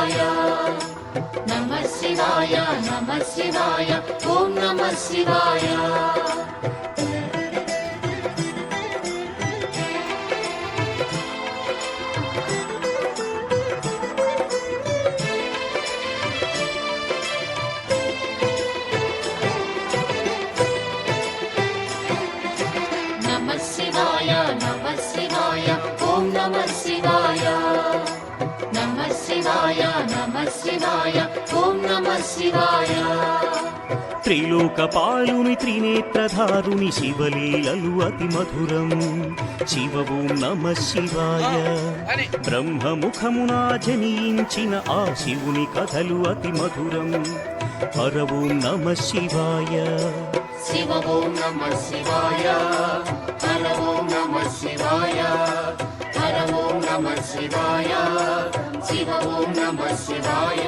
శివాయ నమః శివాయ నమః శివాయ ఓం నమః శివాయ నమః శివాయ ఓం నమః శివాయ త్రిలోకపాలుని త్రినేత్రధారుని శివలీలలు అతి మధురం శివ ఓం నమః శివాయ బ్రహ్మముఖమున జనించిన ఆ శివుని కథలు అతి మధురం హర ఓం నమః శివాయ శివ ఓం నమః శివాయ హర ఓం నమః శివాయ హర ఓం నమః శివాయ శివ ఓం నమః శివాయ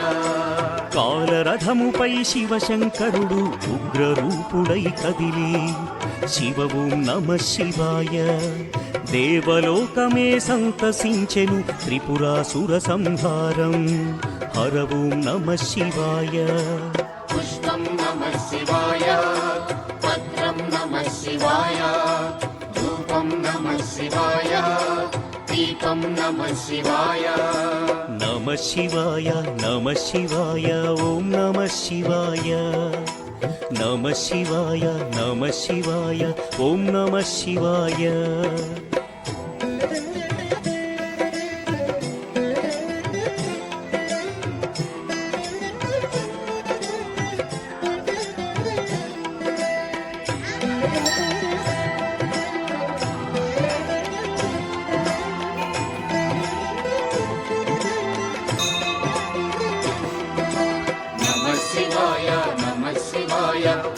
కాలరథముపై శివశంకరుడు ఉగ్రరూపుడై కదిలి శివ ఓం నమః శివాయ దేవలోకమే సంతసించెను త్రిపురాసుర సంహారం హర ఓం నమః శివాయ పుష్పం నమః శివాయ పత్రం నమః శివాయ ధూపం నమః శివాయ దీపం నమః శివాయ నమః శివాయ నమః శివాయ ఓం నమః శివాయ నమః శివాయ నమః శివాయ ఓం నమః శివాయ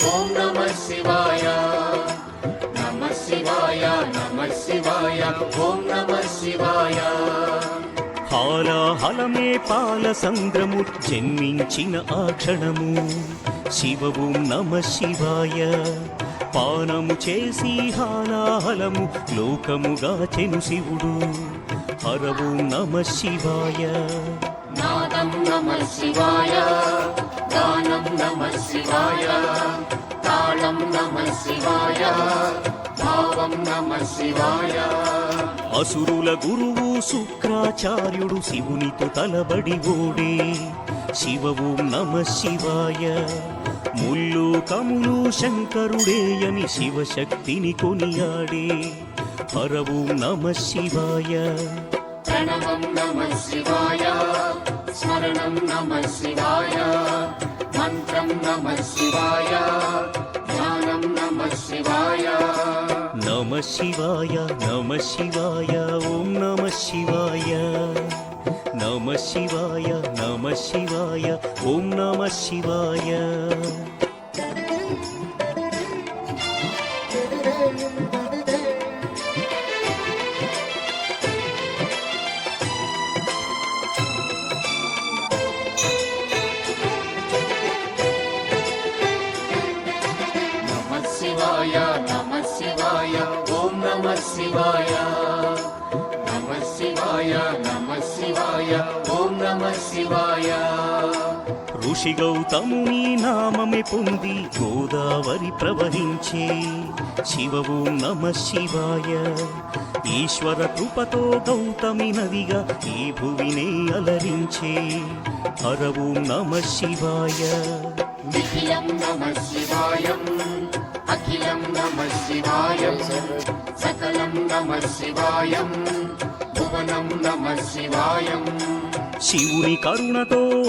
ఓం నమః శివాయ నమః శివాయ నమః శివాయ ఓం నమః శివాయ హాలాహలమే పాల సంద్రము జన్మించిన ఆ క్షణము శివ ఓం నమః శివాయ పానము చేసి హాలాహలము లోకముగా చెను శివుడు హర ఓం నమః శివాయ నాదం నమః శివాయ గానం నమః శివాయ తాళం నమః శివాయ భావం నమః శివాయ అసురుల గురువు శుక్రాచార్యుడు శివునితో తలబడి ఓడే శివ ఓం నమః శివాయ ముల్లోకములు శంకరుడేయని శివశక్తిని కొనియాడే హర ఓం నమః శివాయ ప్రణవం నమః శివాయ స్మరణం నమః శివాయ మంత్రం నమః శివాయ ధ్యానం నమః శివాయ నమః శివాయ నమః శివాయ ఓం నమః శివాయ నమః శివాయ నమః శివాయ ఓం నమః శివాయ నమః శివాయ ఓం నమః శివాయ నమః శివాయ నమః శివాయ ఓం నమః శివాయ ఋషి గౌతముని నామమే పొంది గోదావరి ప్రవహించే శివ ఓం నమః శివాయ ఈశ్వర కృపతో గౌతమి నదిగా ఈ భువినే అలరించే హర ఓం నమః శివాయ నిఖిలం నమః శివాయం అఖిలం నమః శివాయం సకలం నమః శివాయం భువనం నమః శివాయం శివుని కరుణతో